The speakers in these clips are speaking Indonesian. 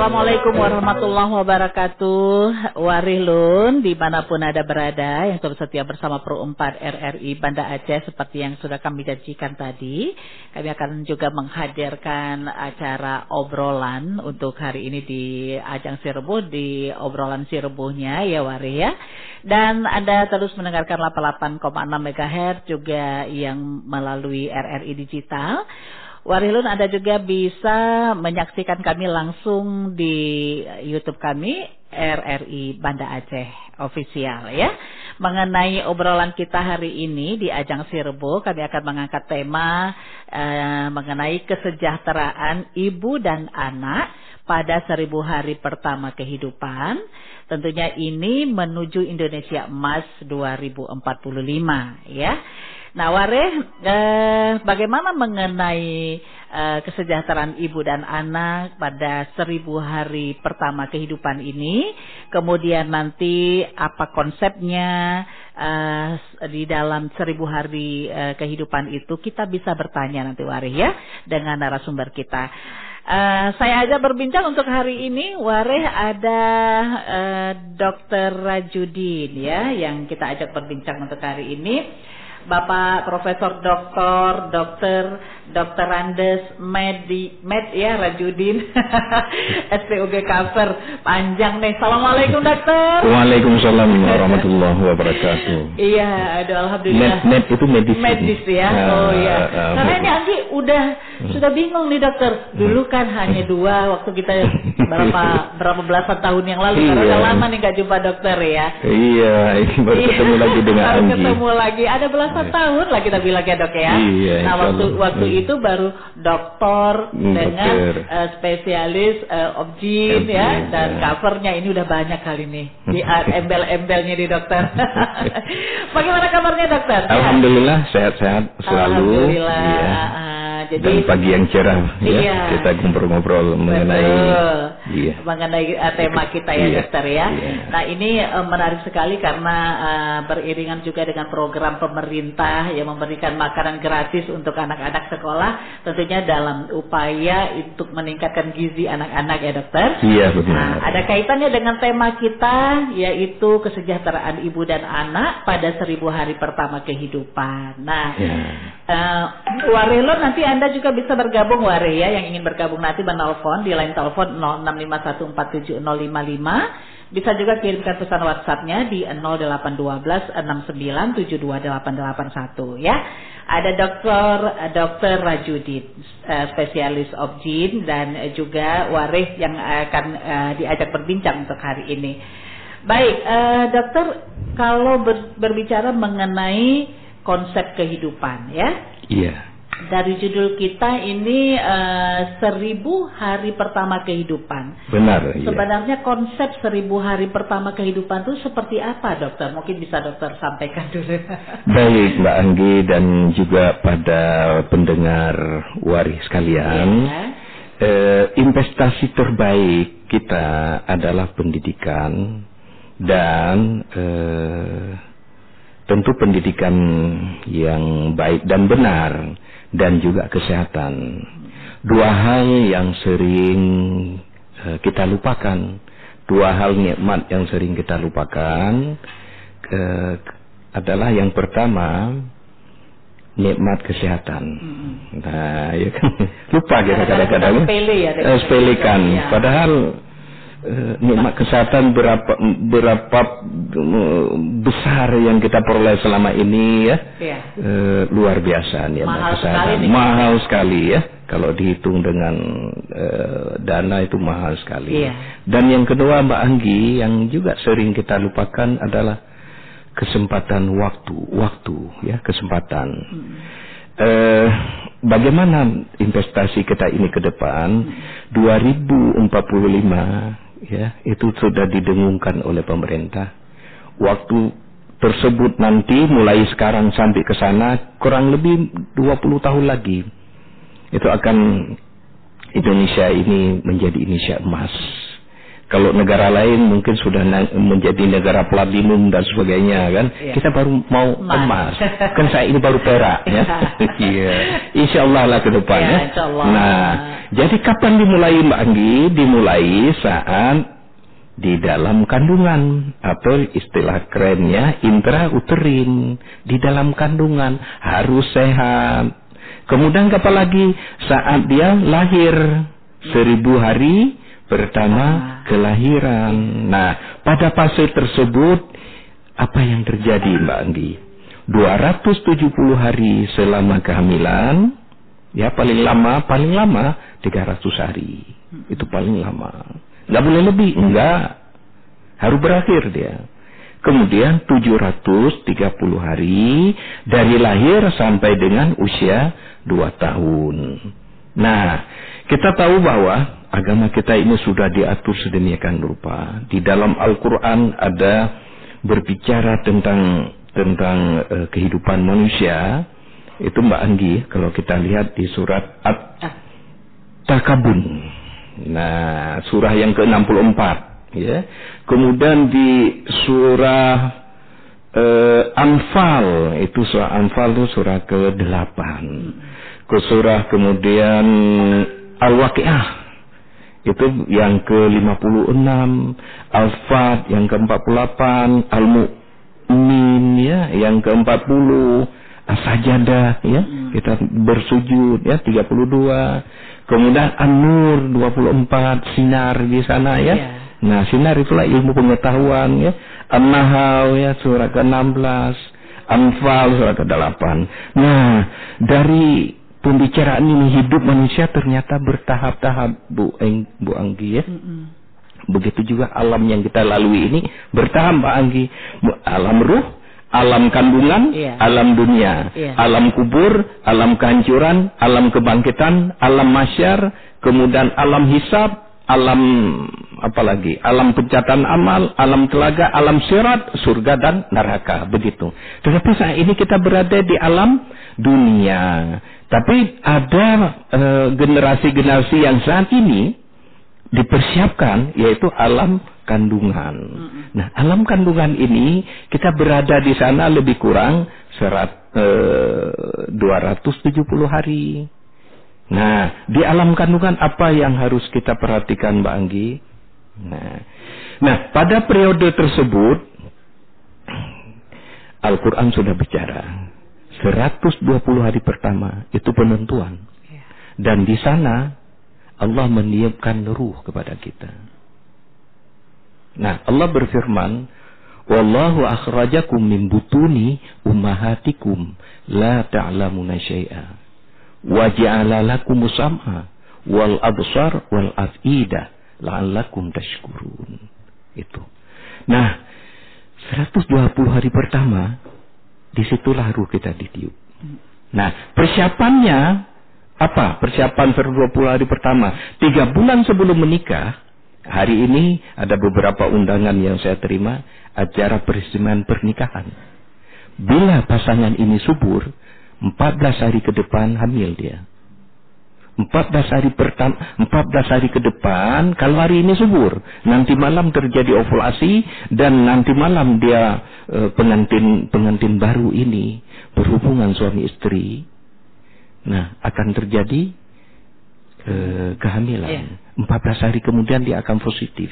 Assalamualaikum warahmatullahi wabarakatuh. Warilun dimanapun Anda berada yang terus setia bersama Pro 4 RRI Banda Aceh, seperti yang sudah kami janjikan tadi, kami akan juga menghadirkan acara obrolan untuk hari ini di Ajang Sireboh, di obrolan Sirebohnya ya Wari ya. Dan Anda terus mendengarkan 88,6 MHz juga yang melalui RRI Digital. Warilun, Anda juga bisa menyaksikan kami langsung di YouTube kami RRI Banda Aceh Official ya. Mengenai obrolan kita hari ini di Ajang Sireboh, kami akan mengangkat tema mengenai kesejahteraan ibu dan anak pada 1000 hari pertama kehidupan. Tentunya ini menuju Indonesia Emas 2045 ya. Nah, Wareh, bagaimana mengenai kesejahteraan ibu dan anak pada 1000 hari pertama kehidupan ini? Kemudian nanti apa konsepnya di dalam 1000 hari kehidupan itu? Kita bisa bertanya nanti Wareh ya dengan narasumber kita. Saya aja berbincang untuk hari ini, Wareh, ada Dr. Rajudin ya yang kita ajak berbincang untuk hari ini. Bapak Profesor Dr. Andes Med ya Rajudin SPOG cover panjang nih. Assalamualaikum dokter. Waalaikumsalam warahmatullahi wabarakatuh. Iya, aduh alhamdulillah. Med itu medis. Medis ya. Oh iya. Karena ini Anggi sudah bingung nih dokter. Dulu kan hanya 2 waktu kita berapa belasan tahun yang lalu. Karena udah lama nih gak jumpa dokter ya. Iya, ini baru ketemu lagi dengan Anggi. Ketemu lagi. Ada belasan tahun lah kita bilang ya dok ya. Iya, nah waktu itu baru doktor dengan spesialis obgyn ya, dan covernya ini udah banyak kali nih di embel-embelnya di dokter. Bagaimana kabarnya dokter? Alhamdulillah sehat-sehat selalu. Alhamdulillah. Iya. Jadi dan pagi yang cerah ya, kita ngobrol-ngobrol mengenai tema kita ya dokter ya. Iya. Nah ini menarik sekali karena beriringan juga dengan program pemerintah yang memberikan makanan gratis untuk anak-anak sekolah, tentunya dalam upaya untuk meningkatkan gizi anak-anak ya dokter. Iya benar. Nah, ada kaitannya dengan tema kita yaitu kesejahteraan ibu dan anak pada 1000 hari pertama kehidupan. Nah, Warelo nanti Anda juga bisa bergabung Ware ya, yang ingin bergabung nanti menelpon di line telepon 0651470555. Bisa juga kirimkan pesan WhatsApp-nya di 081269728881 ya. Ada Dr. Rajudin, spesialis obgyn, dan juga Wareh yang akan diajak berbincang untuk hari ini. Baik, dokter, kalau berbicara mengenai konsep kehidupan ya. Iya. Dari judul kita ini 1000 hari pertama kehidupan. Benar. Sebenarnya konsep 1000 hari pertama kehidupan itu seperti apa dokter? Mungkin bisa dokter sampaikan dulu. Baik Mbak Anggi dan juga pada pendengar Wari sekalian. Investasi terbaik kita adalah pendidikan dan tentu pendidikan yang baik dan benar, dan juga kesehatan. 2 hal yang sering kita lupakan, 2 hal nikmat yang sering kita lupakan adalah yang pertama nikmat kesehatan. Nah, ya kan lupa kita kadang-kadang sepelekan. Padahal nikmat kesehatan berapa besar yang kita peroleh selama ini ya. Luar biasa nikmat kesehatan. Mahal sekali ya. Kalau dihitung dengan dana itu mahal sekali. Dan yang kedua Mbak Anggi, yang juga sering kita lupakan adalah kesempatan waktu ya, kesempatan. Bagaimana investasi kita ini ke depan 2045 ya, itu sudah didengungkan oleh pemerintah. Waktu tersebut nanti mulai sekarang sampai ke sana kurang lebih 20 tahun lagi itu akan Indonesia ini menjadi Indonesia emas. Kalau negara lain mungkin sudah menjadi negara platinum dan sebagainya kan. Kita baru mau emas. Kan saya ini baru perak ya. Iya. Insyaallah lah ke depan ya. Nah, jadi kapan dimulai Mbak Anggi? Dimulai saat di dalam kandungan, atau istilah kerennya intrauterin, di dalam kandungan harus sehat. Kemudian apalagi saat dia lahir 1000 hari pertama kelahiran. Nah, pada fase tersebut apa yang terjadi Mbak Anggi? 270 hari selama kehamilan, ya paling lama 300 hari. Itu paling lama. Nggak boleh lebih, enggak. Harus berakhir dia. Kemudian 730 hari dari lahir sampai dengan usia 2 tahun. Nah, kita tahu bahwa agama kita ini sudah diatur sedemikian rupa. Di dalam Al-Quran ada berbicara tentang kehidupan manusia. Itu Mbak Anggi, kalau kita lihat di surat At-Takabun. Nah, surah yang ke-64 ya. Kemudian di surah Anfal, itu surah Anfal itu surah ke-8. Ke surah kemudian Al-Waqiah itu yang ke-56, Al-Fat yang ke-48, Al-Mu'min ya yang ke-40, As-Sajadah ya, kita bersujud ya 32. Kemudian An-Nur 24, sinar di sana ya. Nah, sinar itulah ilmu pengetahuan ya. An-Nahl ya surah ke-16, Anfal surah ke-8. Nah, dari pembicaraan ini hidup manusia ternyata bertahap-tahap Bu Anggi ya. Begitu juga alam yang kita lalui ini bertahap Mbak Anggi. Alam ruh, alam kandungan, alam dunia, alam kubur, alam kehancuran, alam kebangkitan, alam mahsyar, kemudian alam hisab, alam apalagi, alam pencatatan amal, alam telaga, alam sirat, surga dan neraka, begitu. Tetapi saat ini kita berada di alam dunia. Tapi ada generasi-generasi yang saat ini dipersiapkan, yaitu alam kandungan. Nah, alam kandungan ini kita berada di sana lebih kurang 270 hari. Nah, di alam kandungan apa yang harus kita perhatikan Mbak Anggi? Nah, pada periode tersebut Al-Quran sudah bicara 120 hari pertama itu penentuan. Dan di sana Allah meniupkan ruh kepada kita. Nah, Allah berfirman, "Wallahu akhrajakum min butuni ummahatikum la ta'lamuna syai'a wa ja'ala lakumus sam'a wal absar wal af'idah la'allakum tashkurun." Itu. Nah, 120 hari pertama disitulah ruh kita ditiup. Nah, persiapannya apa? Persiapan 120 hari pertama 3 bulan sebelum menikah. Hari ini ada beberapa undangan yang saya terima, acara peresmian pernikahan. Bila pasangan ini subur, 14 hari ke depan hamil dia. 14 hari ke depan, kalau hari ini subur, nanti malam terjadi ovulasi, dan nanti malam dia pengantin baru ini berhubungan suami istri. Nah, akan terjadi kehamilan. 14 hari kemudian dia akan positif.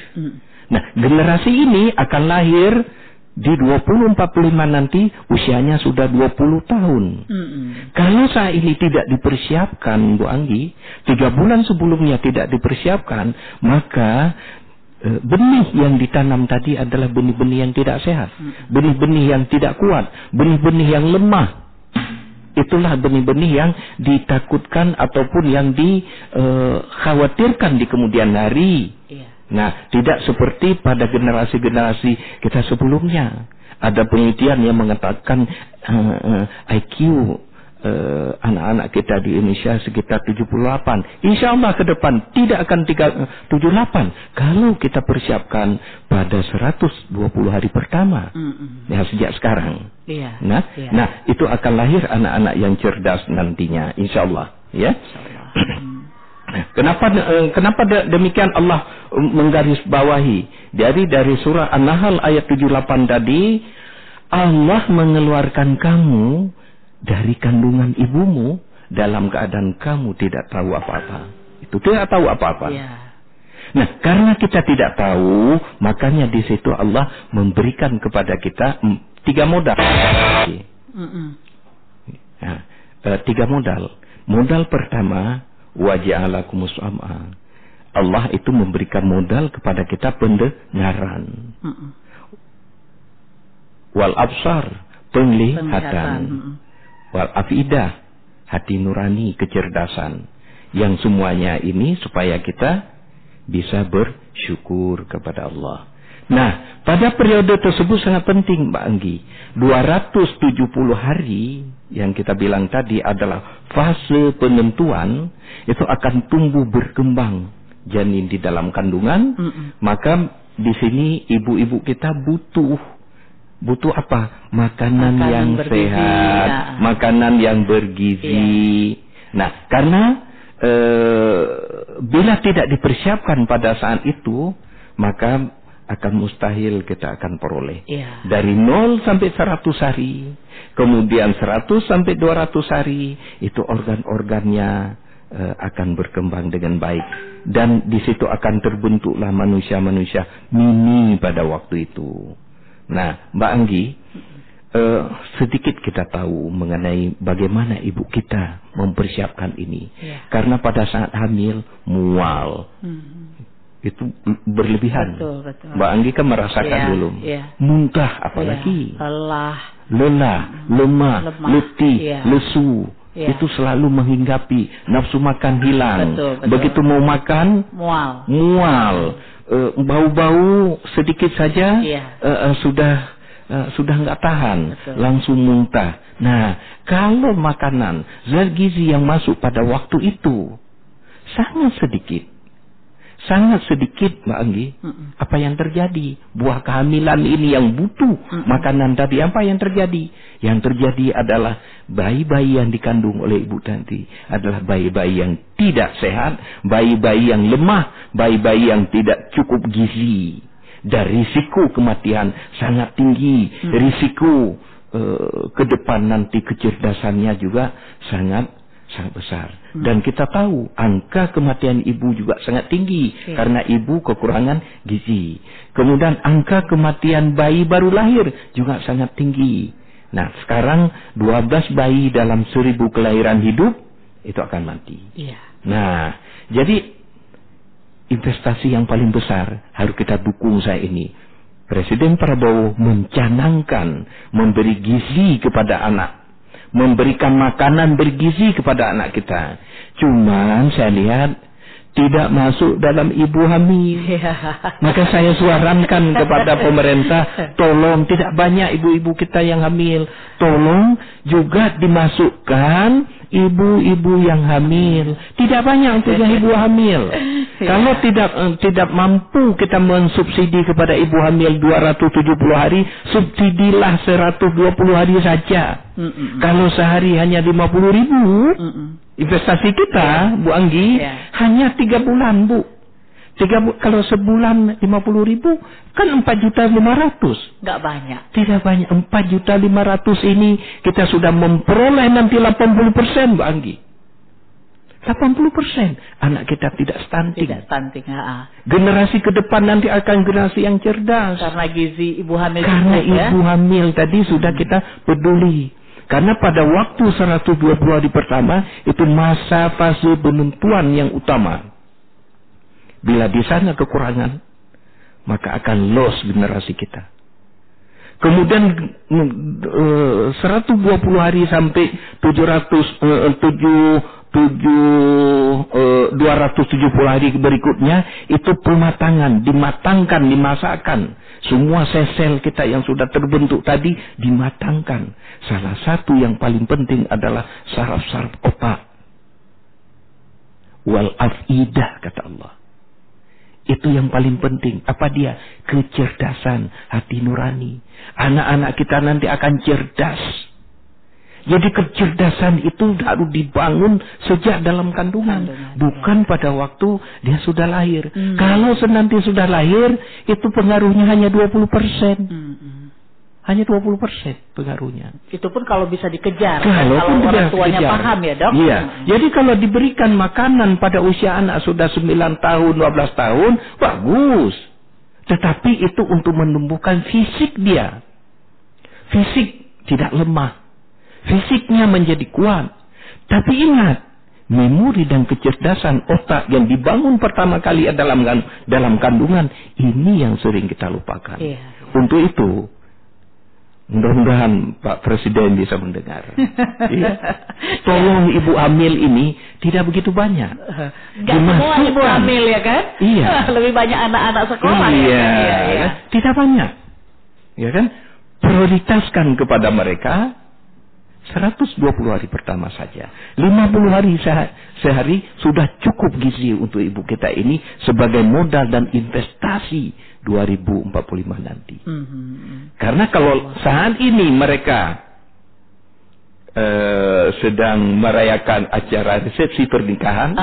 Nah, generasi ini akan lahir di 2045 nanti usianya sudah 20 tahun. Kalau saat ini tidak dipersiapkan Bu Anggi, 3 bulan sebelumnya tidak dipersiapkan, maka benih yang ditanam tadi adalah benih-benih yang tidak sehat, benih-benih yang tidak kuat, benih-benih yang lemah. Itulah benih-benih yang ditakutkan ataupun yang dikhawatirkan di kemudian hari. Nah, tidak seperti pada generasi-generasi kita sebelumnya. Ada penelitian yang mengatakan IQ anak-anak kita di Indonesia sekitar 78. Insya Allah ke depan tidak akan 78 kalau kita persiapkan pada 120 hari pertama. Ya, sejak sekarang. Nah, itu akan lahir anak-anak yang cerdas nantinya, insya Allah. Ya. Kenapa demikian Allah menggarisbawahi? Jadi dari surah An-Nahl ayat 78 tadi, Allah mengeluarkan kamu dari kandungan ibumu dalam keadaan kamu tidak tahu apa-apa. Itu tidak tahu apa-apa. Yeah. Nah, karena kita tidak tahu, makanya di situ Allah memberikan kepada kita 3 modal. Nah, 3 modal. Modal pertama, waja'alakumus sam'a. Allah itu memberikan modal kepada kita pendengaran. Wal absar, penglihatan. Wal afidah, hati nurani, kecerdasan. Yang semuanya ini supaya kita bisa bersyukur kepada Allah. Nah, pada periode tersebut sangat penting Mbak Anggi. 270 hari yang kita bilang tadi adalah fase penentuan, itu akan tumbuh berkembang janin di dalam kandungan. Maka di sini ibu-ibu kita butuh apa? Makanan yang bergizi, sehat, makanan yang bergizi. Nah, karena bila tidak dipersiapkan pada saat itu, maka akan mustahil kita akan peroleh. Dari 0 sampai 100 hari, kemudian 100 sampai 200 hari, itu organ-organnya akan berkembang dengan baik. Dan di situ akan terbentuklah manusia-manusia mini pada waktu itu. Nah, Mbak Anggi, sedikit kita tahu mengenai bagaimana ibu kita mempersiapkan ini. Karena pada saat hamil, mual. Itu berlebihan. Betul. Mbak Anggi kan merasakan dulu. Muntah apalagi. Lelah, lemah, letih, lesu. Itu selalu menghinggapi. Nafsu makan hilang. Betul. Begitu mau makan, mual. Bau-bau sedikit saja sudah nggak tahan. Betul. Langsung muntah. Nah, kalau makanan zat gizi yang masuk pada waktu itu sangat sedikit Mbak Anggi. Apa yang terjadi? Buah kehamilan ini yang butuh makanan tadi, apa yang terjadi? Yang terjadi adalah bayi-bayi yang dikandung oleh ibu nanti adalah bayi-bayi yang tidak sehat, bayi-bayi yang lemah, bayi-bayi yang tidak cukup gizi. Dan risiko kematian sangat tinggi. Risiko ke depan nanti kecerdasannya juga sangat besar. Dan kita tahu angka kematian ibu juga sangat tinggi karena ibu kekurangan gizi. Kemudian angka kematian bayi baru lahir juga sangat tinggi. Nah, sekarang 12 bayi dalam 1000 kelahiran hidup itu akan mati. Nah, jadi investasi yang paling besar harus kita dukung saya ini. Presiden Prabowo mencanangkan memberi gizi kepada anak, memberikan makanan bergizi kepada anak kita. Cuman saya lihat tidak masuk dalam ibu hamil. Maka saya suarakan kepada pemerintah, tolong, tidak banyak ibu-ibu kita yang hamil, tolong juga dimasukkan ibu-ibu yang hamil. Tidak banyak untuk yang ibu hamil. Kalau tidak mampu kita mensubsidi kepada ibu hamil 270 hari, subsidilah 120 hari saja. Kalau sehari hanya 50.000, investasi kita, Bu Anggi, hanya 3 bulan, Bu. Kalau sebulan 50.000, kan 4.500.000. Nggak banyak. Tidak banyak. 4.500.000 ini kita sudah memperoleh nanti 80%, Bu Anggi. 80% anak kita tidak stunting. Generasi ke depan nanti akan generasi yang cerdas. Karena gizi ibu hamil. Karena ibu hamil tadi sudah kita peduli. Karena pada waktu 120 hari pertama itu masa fase penentuan yang utama. Bila di sana kekurangan, maka akan loss generasi kita. Kemudian 120 hari sampai 270 hari berikutnya itu pematangan, dimasakkan. Semua sel-sel kita yang sudah terbentuk tadi dimatangkan. Salah satu yang paling penting adalah saraf-saraf otak. Wal afidah, kata Allah. Itu yang paling penting. Apa dia? Kecerdasan hati nurani. Anak-anak kita nanti akan cerdas. Jadi kecerdasan itu harus dibangun sejak dalam kandungan, bukan pada waktu dia sudah lahir. Kalau nanti sudah lahir, itu pengaruhnya hanya 20%. Hanya 20% pengaruhnya. Itu pun kalau bisa dikejar. Kalau orang tuanya paham ya, Dok. Iya. Jadi kalau diberikan makanan pada usia anak sudah 9 tahun, 12 tahun, bagus. Tetapi itu untuk menumbuhkan fisik dia. Fisik tidak lemah. Fisiknya menjadi kuat. Tapi ingat, memori dan kecerdasan otak yang dibangun pertama kali dalam kandungan, ini yang sering kita lupakan. Iya. Untuk itu, mudah-mudahan Pak Presiden bisa mendengar. Ya. Tolong ibu hamil ini tidak begitu banyak. Gak semua ibu hamil ya kan? Iya. Lebih banyak anak-anak sekolah iya. ya. Iya. Tidak banyak. Ya kan? Prioritaskan kepada mereka 120 hari pertama saja. 50 hari sehari sudah cukup gizi untuk ibu kita ini sebagai modal dan investasi 2045 nanti. Karena kalau saat ini mereka sedang merayakan acara resepsi pernikahan,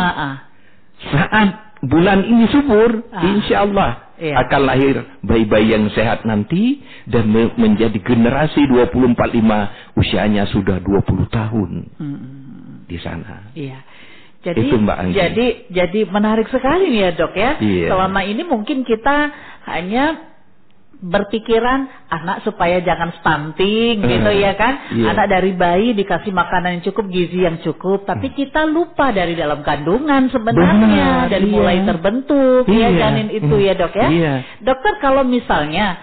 saat bulan ini subur, insya Allah akan lahir bayi-bayi yang sehat nanti dan menjadi generasi 2045 usianya sudah 20 tahun di sana. Iya. Jadi, itu Mbak Anggi. Jadi menarik sekali nih ya, Dok ya. Iya. Selama ini mungkin kita hanya berpikiran anak supaya jangan stunting gitu ya kan. Iya. Anak dari bayi dikasih makanan yang cukup, gizi yang cukup, tapi kita lupa dari dalam kandungan sebenarnya. Benar, dari mulai terbentuk ya janin itu ya, Dok ya. Iya. Dokter, kalau misalnya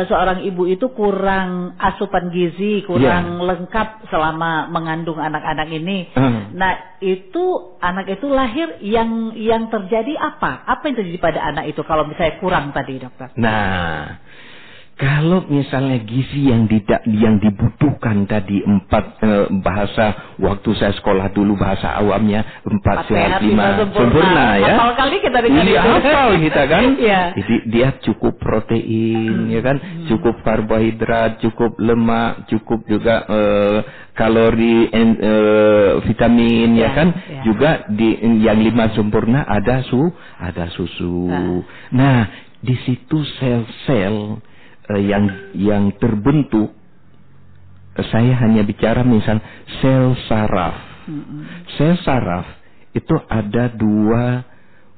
seorang ibu itu kurang asupan gizi, kurang lengkap selama mengandung anak-anak ini. Nah, itu anak itu lahir yang terjadi apa? Apa yang terjadi pada anak itu kalau misalnya kurang tadi, Dokter? Nah, kalau misalnya gizi yang dibutuhkan tadi 4 bahasa waktu saya sekolah dulu bahasa awamnya 4 sehat 5 sempurna ya. Hafal kali kita dengar itu. Hafal kita kan. Iya. Jadi dia cukup protein ya kan, cukup karbohidrat, cukup lemak, cukup juga kalori, vitamin ya kan. Juga di yang 5 sempurna ada susu. Nah, di situ sel-sel yang terbentuk, saya hanya bicara misal sel saraf. Sel saraf itu ada 2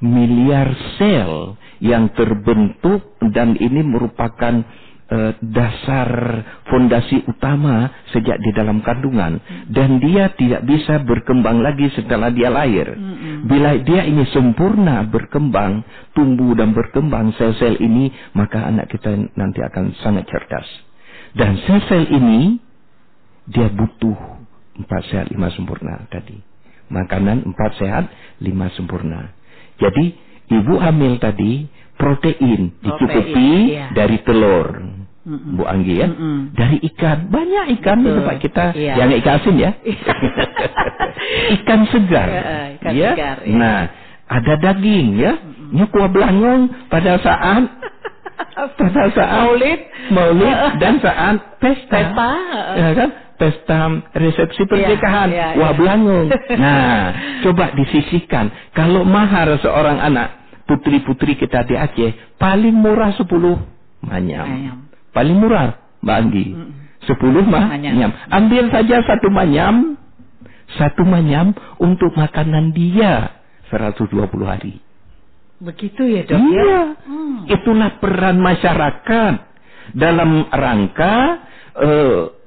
miliar sel yang terbentuk dan ini merupakan dasar fondasi utama sejak di dalam kandungan, dan dia tidak bisa berkembang lagi setelah dia lahir. Bila dia ini sempurna berkembang, tumbuh dan berkembang sel-sel ini, maka anak kita nanti akan sangat cerdas. Dan sel-sel ini dia butuh 4 sehat 5 sempurna tadi. Makanan 4 sehat 5 sempurna. Jadi ibu hamil tadi protein dicukupi dari telur. Bu Anggi ya, dari ikan, banyak ikan di tempat kita, yang ikan asin ya, ikan segar, ikan ya. Segar, Nah, ada daging ya, kuah belangong pada saat Maulid dan saat pesta, ya kan? Pesta resepsi pernikahan, wah belangong. Nah, coba disisihkan. Kalau mahar seorang anak putri-putri kita di Aceh paling murah 10 manyam. Paling murah, Mbak Anggi. 10 manyam. Ambil saja 1 manyam untuk makanan dia 120 hari. Begitu ya, Dok? Iya. Itulah peran masyarakat dalam rangka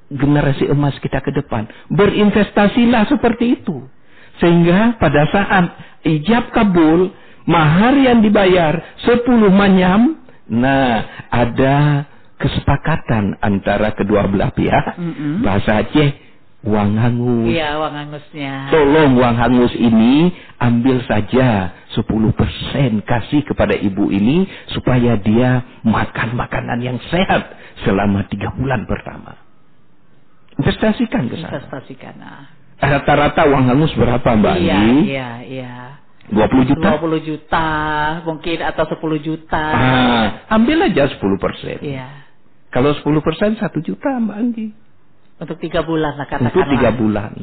generasi emas kita ke depan. Berinvestasilah seperti itu. Sehingga pada saat ijab kabul, mahar yang dibayar 10 manyam, nah ada kesepakatan antara kedua belah pihak. Bahasa Aceh, uang hangus. Iya, uang hangusnya. Tolong uang hangus ini ambil saja 10% kasih kepada ibu ini supaya dia makan makanan yang sehat selama 3 bulan pertama. Investasikan ke sana. Investasikan. Rata-rata uang hangus berapa, Mbak Anggi? Iya. 20 juta? 20 juta mungkin, atau 10 juta. Ambil aja 10%. Iya. Kalau 10% 1 juta, Mbak Anggi. Untuk 3 bulan lah katakanlah. Untuk 3 bulan.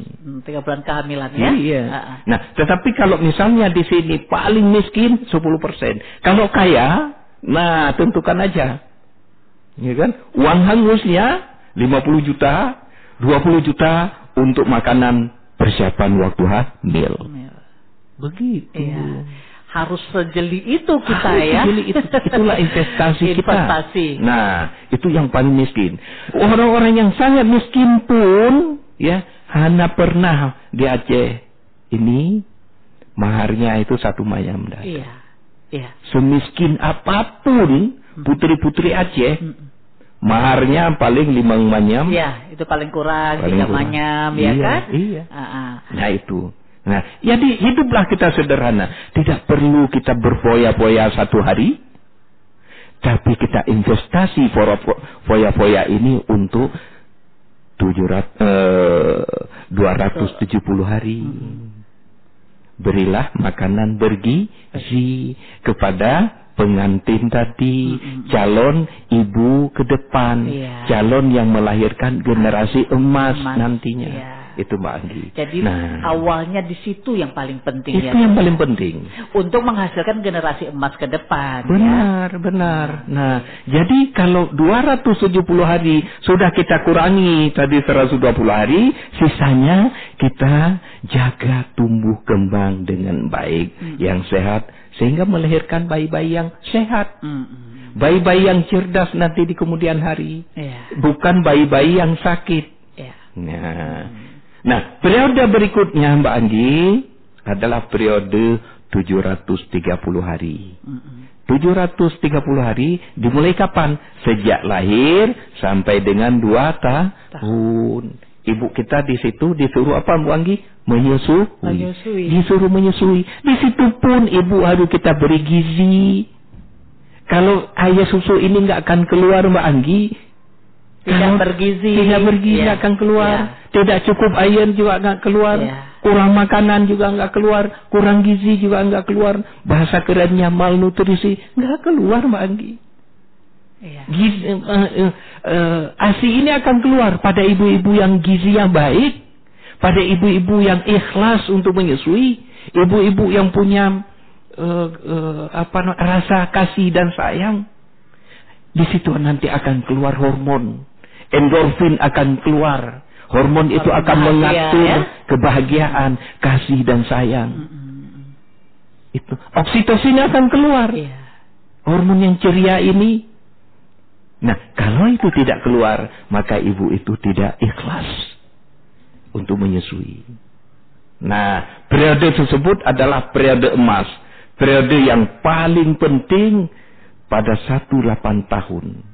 3 bulan kehamilan ya. Iya. Nah, tetapi kalau misalnya di sini paling miskin 10%. Kalau kaya, nah tentukan aja. Ya kan? Uang hangusnya 50 juta, 20 juta untuk makanan persiapan waktu hamil. Begitu. Iya. Harus sejeli itu kita ya. Sejeli itu. Itulah investasi kita. Nah, itu yang paling miskin. Orang-orang yang sangat miskin pun ya, hanya pernah di Aceh ini maharnya itu 1 mayam dah. Iya. Iya. Semiskin apapun putri-putri Aceh, maharnya paling 5 manyam. Iya, itu paling kurang 3 manyam, ya kan? Iya. Nah itu. Nah, jadi hiduplah kita sederhana. Tidak perlu kita berfoya-foya 1 hari, tapi kita investasi foya-foya ini untuk 270 hari. Berilah makanan bergizi kepada pengantin tadi, calon ibu ke depan, calon yang melahirkan generasi emas nantinya. Itu Mbak Anggi. Jadi awalnya di situ yang paling penting. Itu yang paling penting. Untuk menghasilkan generasi emas ke depan. Benar. Nah, jadi kalau 270 hari sudah kita kurangi tadi 120 hari, sisanya kita jaga tumbuh kembang dengan baik, yang sehat, sehingga melahirkan bayi-bayi yang sehat. Bayi-bayi yang cerdas nanti di kemudian hari. Bukan bayi-bayi yang sakit. Nah, periode berikutnya Mbak Anggi adalah periode 730 hari. 730 hari dimulai kapan? Sejak lahir sampai dengan 2 tahun. Ibu kita di situ disuruh apa Mbak Anggi? Menyusui. Disuruh menyusui. Di situ pun ibu harus kita beri gizi. Kalau air susu ini nggak akan keluar Mbak Anggi, tidak bergizi akan keluar. Tidak cukup air juga nggak keluar. Kurang makanan juga nggak keluar. Kurang gizi juga nggak keluar. Bahasa kerennya malnutrisi nggak keluar Mbak Anggi. ASI ini akan keluar pada ibu-ibu yang gizi yang baik, pada ibu-ibu yang ikhlas untuk menyusui, ibu-ibu yang punya rasa kasih dan sayang. Di situ nanti akan keluar hormon endorfin, akan keluar. Hormon itu akan mengatur kebahagiaan, kasih dan sayang. Itu oksitosin akan keluar. Hormon yang ceria ini. Nah, kalau itu tidak keluar, maka ibu itu tidak ikhlas untuk menyusui. Nah, periode tersebut adalah periode emas. Periode yang paling penting pada 18 tahun.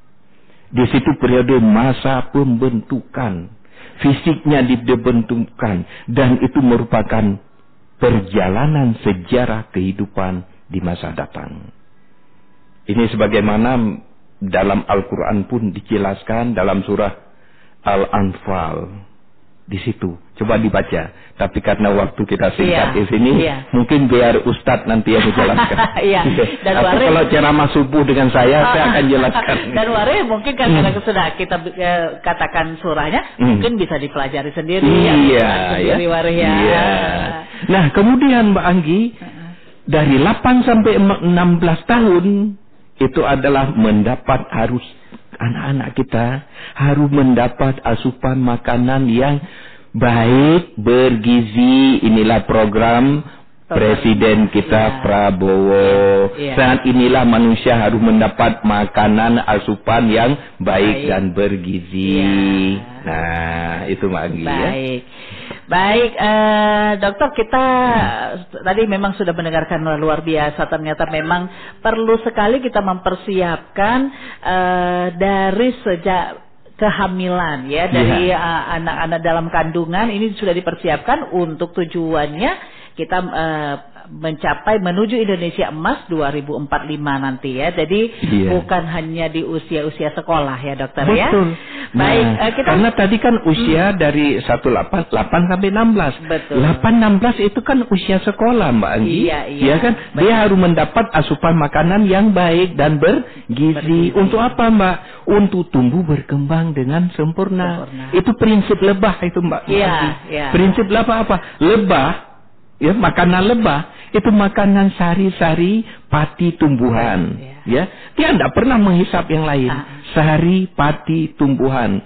Di situ periode masa pembentukan. Fisiknya dibentukkan. Dan itu merupakan perjalanan sejarah kehidupan di masa datang. Ini sebagaimana dalam Al-Quran pun dijelaskan dalam surah Al-Anfal. Di situ, coba dibaca. Tapi karena waktu kita singkat di sini, mungkin biar Ustadz nanti yang menjelaskan. Atau kalau ceramah subuh dengan saya akan jelaskan. Dan Wari mungkin karena sudah kita katakan surahnya, mungkin bisa dipelajari sendiri. Nah, kemudian Mbak Anggi, dari 8 sampai 16 tahun itu adalah mendapat anak-anak kita harus mendapat asupan makanan yang baik, bergizi. Inilah program Presiden kita Prabowo. Saat inilah manusia harus mendapat makanan asupan yang baik dan bergizi. Nah, itu Mbak Anggi. Baik, dokter, kita tadi memang sudah mendengarkan luar biasa. Ternyata memang perlu sekali kita mempersiapkan dari sejak kehamilan dari anak-anak dalam kandungan ini sudah dipersiapkan untuk tujuannya kita mencapai menuju Indonesia Emas 2045 nanti ya. Jadi bukan hanya di usia-usia sekolah ya dokter. Betul. Ya. Baik, karena tadi kan usia dari 8 sampai 16. Betul. 8-16 itu kan usia sekolah Mbak Anggi. Iya kan? Betul. Dia harus mendapat asupan makanan yang baik dan bergizi. Untuk apa Mbak? Untuk tumbuh berkembang dengan sempurna. Itu prinsip lebah itu Mbak. Iya. Prinsip lebah apa? Lebah, ya, makanan lebah itu makanan sari-sari pati tumbuhan. Ya, dia tidak pernah menghisap yang lain. Sari pati tumbuhan.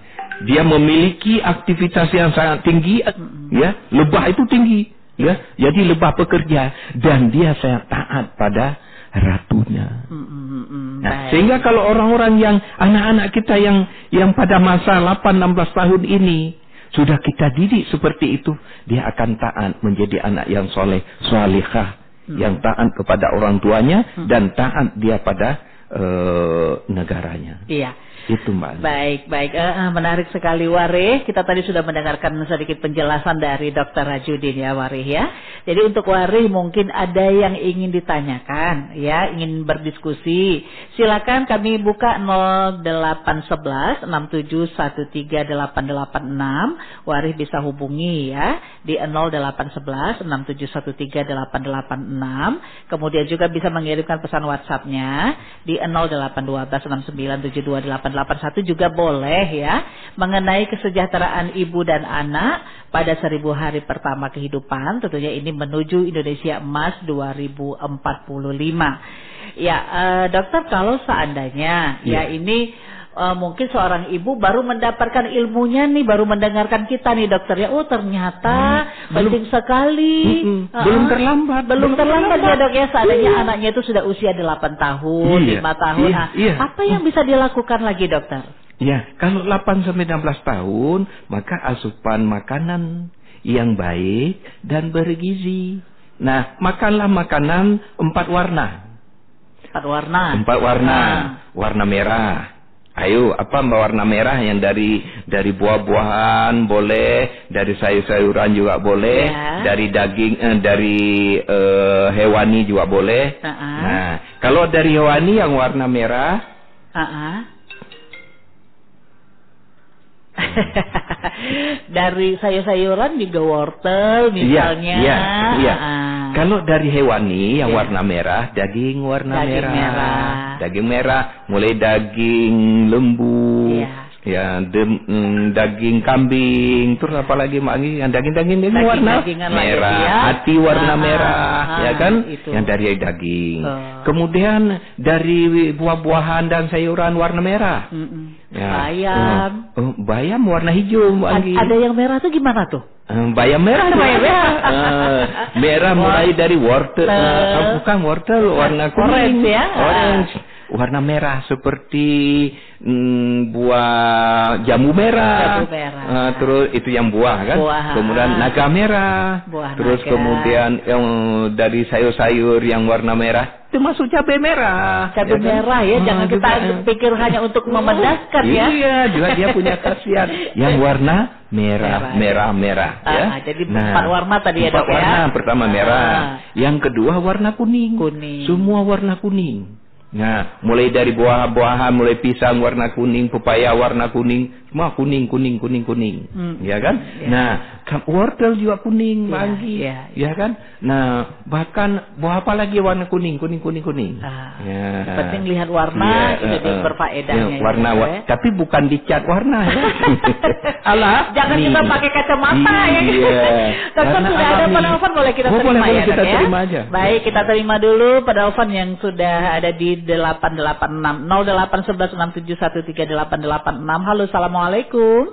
Dia memiliki aktivitas yang sangat tinggi. Ya, lebah itu tinggi. Ya, jadi lebah pekerja dan dia sangat taat pada ratunya. Nah, sehingga kalau orang-orang yang anak-anak kita yang pada masa 8-16 tahun ini sudah kita didik seperti itu, dia akan taat menjadi anak yang soleh, salihah, yang taat kepada orang tuanya dan taat dia pada negaranya. Iya. Itu Mbak. Baik. Menarik sekali Warih. Kita tadi sudah mendengarkan sedikit penjelasan dari Dr. Rajudin ya Warih ya. Jadi untuk Warih mungkin ada yang ingin ditanyakan ya, ingin berdiskusi. Silakan kami buka 0811 6713 886. Warih bisa hubungi ya di 0811 6713 886. Kemudian juga bisa mengirimkan pesan WhatsApp-nya di 0812 6972 881 juga boleh ya, mengenai kesejahteraan ibu dan anak pada 1000 hari pertama kehidupan. Tentunya ini menuju Indonesia Emas 2045. Ya, dokter, kalau seandainya ya ini mungkin seorang ibu baru mendapatkan ilmunya nih, baru mendengarkan kita nih dokter ya, oh ternyata penting sekali. Belum terlambat ya dok ya, seandainya anaknya itu sudah usia 8 tahun, 5 tahun. Apa yang bisa dilakukan lagi dokter? Ya, kalau 8-16 tahun maka asupan makanan yang baik dan bergizi. Nah, makanlah makanan 4 warna. 4 warna. Warna merah. Ayo, apa warna merah yang dari buah-buahan boleh, dari sayur-sayuran juga boleh, dari daging, dari hewani juga boleh. Nah, kalau dari hewani yang warna merah, dari sayur-sayuran juga wortel misalnya. Iya. Kalau dari hewani yang warna merah, daging warna merah. Daging merah, mulai daging lembu, daging kambing, terus apa lagi yang daging warna merah, hati warna merah, ya kan? Yang dari daging. Kemudian dari buah-buahan dan sayuran warna merah. Bayam. Bayam warna hijau, Mbak Anggi. Ada yang merah tuh gimana tuh? Bayam merah. Merah mulai dari wortel, bukan wortel, warna kuning, orange. Warna merah seperti buah jambu merah. Terus itu yang buah kan. Kemudian naga merah. Terus kemudian yang dari sayur-sayur yang warna merah, termasuk cabai merah. Cabai merah ya, jangan kita pikir hanya untuk memedaskan ya. Iya, juga dia punya khasiat yang warna merah. Ya. Jadi 4 warna tadi ya dok ya. Warna pertama merah, yang kedua warna kuning. Semua warna kuning. Nah, mulai dari buah-buahan, mulai pisang warna kuning, pepaya warna kuning, semua kuning. Ya kan? Nah, wortel juga kuning, Anggi. Ya kan? Nah, bahkan buah apa lagi warna kuning. Penting lihat warna, jadi berfaedahnya. Warna, tapi bukan dicat warna ya. Alah, jangan kita pakai kacamata ya. Dokter, sudah ada penelpon, boleh kita terima ya, kita terima aja. Baik, kita terima dulu penelpon yang sudah ada di 886 081167138886. Halo, assalamualaikum.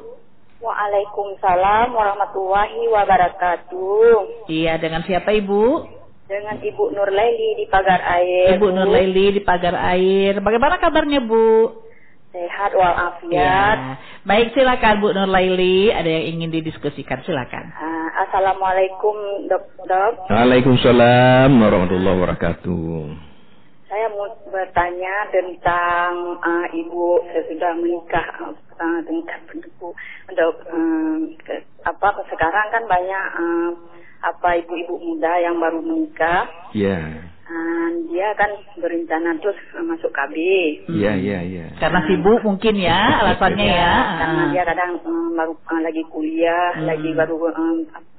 Waalaikumsalam warahmatullahi wabarakatuh. Iya, dengan siapa Ibu? Dengan Ibu Nurlaili di Pagar Air. Ibu Nurlaili di Pagar Air. Bagaimana kabarnya Bu? Sehat walafiat. Ya. Baik, silakan Bu Nurlaili. Ada yang ingin didiskusikan, silakan. Assalamualaikum dok. Waalaikumsalam warahmatullahi wabarakatuh. Saya mau bertanya tentang ibu sesudah menikah dengan Ibu. Sekarang kan banyak ibu-ibu muda yang baru menikah. Iya. Dia kan berencana terus masuk KB. Iya. Karena sibuk mungkin ya alasannya ya. Karena dia kadang baru lagi kuliah, lagi baru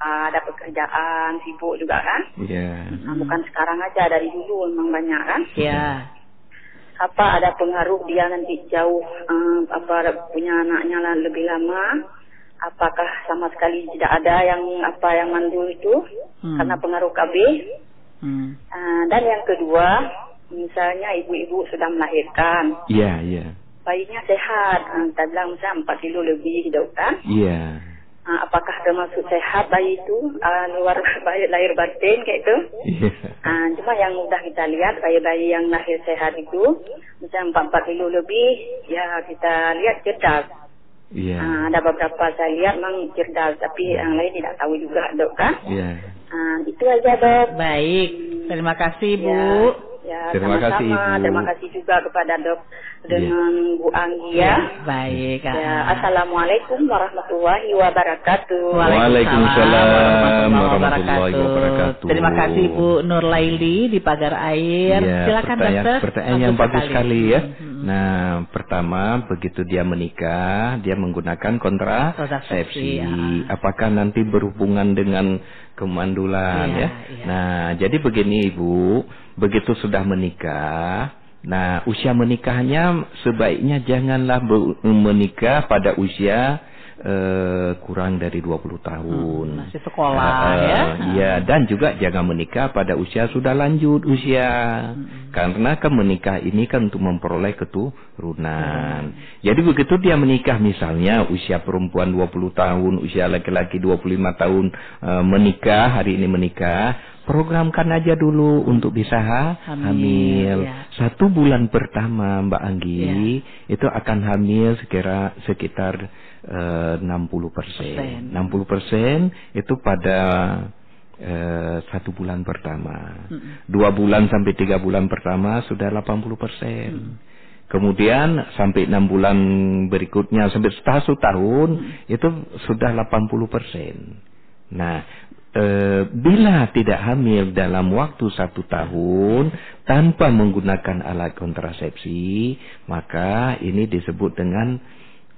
ada pekerjaan, sibuk juga kan. Iya. Bukan sekarang aja, dari dulu memang banyak kan. Iya. Ada pengaruh dia nanti jauh punya anaknya lebih lama? Apakah sama sekali tidak ada yang mandul itu karena pengaruh KB? Dan yang kedua, misalnya ibu-ibu sudah melahirkan. Iya. Bayinya sehat, kita bilang misalnya 4 kilo lebih dok kan? Iya. Apakah termasuk sehat bayi itu, luar lahir batin kayak itu? Iya. Cuma yang udah kita lihat bayi-bayi yang lahir sehat itu, misalnya 4 kilo lebih, ya kita lihat cerdas. Iya. Ada beberapa saya lihat memang cerdas, tapi yang lain tidak tahu juga dok kan? Iya. Itu aja dok. Baik, terima kasih Bu. Ya, terima kasih Ibu. Terima kasih juga kepada dok dengan Bu Anggi ya. Baik. Assalamualaikum warahmatullahi wabarakatuh. Waalaikumsalam warahmatullahi wabarakatuh. Terima kasih Bu Nur Laili di Pagar Air. Silakan dokter. Pertanyaan yang bagus sekali ya. Nah, pertama begitu dia menikah, dia menggunakan kontrasepsi. Apakah nanti berhubungan dengan kemandulan ya? Nah, jadi begini Ibu, begitu sudah menikah, nah usia menikahnya sebaiknya janganlah menikah pada usia kurang dari 20 tahun. Masih sekolah ya. Iya, dan juga jangan menikah pada usia sudah lanjut usia. Karena kan menikah ini kan untuk memperoleh keturunan. Jadi begitu dia menikah misalnya usia perempuan 20 tahun, usia laki-laki 25 tahun menikah, hari ini menikah, programkan aja dulu untuk bisa hamil. 1 bulan pertama Mbak Anggi itu akan hamil sekitar 60%. 60% itu pada 1 bulan pertama. 2 bulan sampai 3 bulan pertama sudah 80%. Kemudian sampai 6 bulan berikutnya sampai 1 tahun itu sudah 80%. Nah, bila tidak hamil dalam waktu 1 tahun tanpa menggunakan alat kontrasepsi, maka ini disebut dengan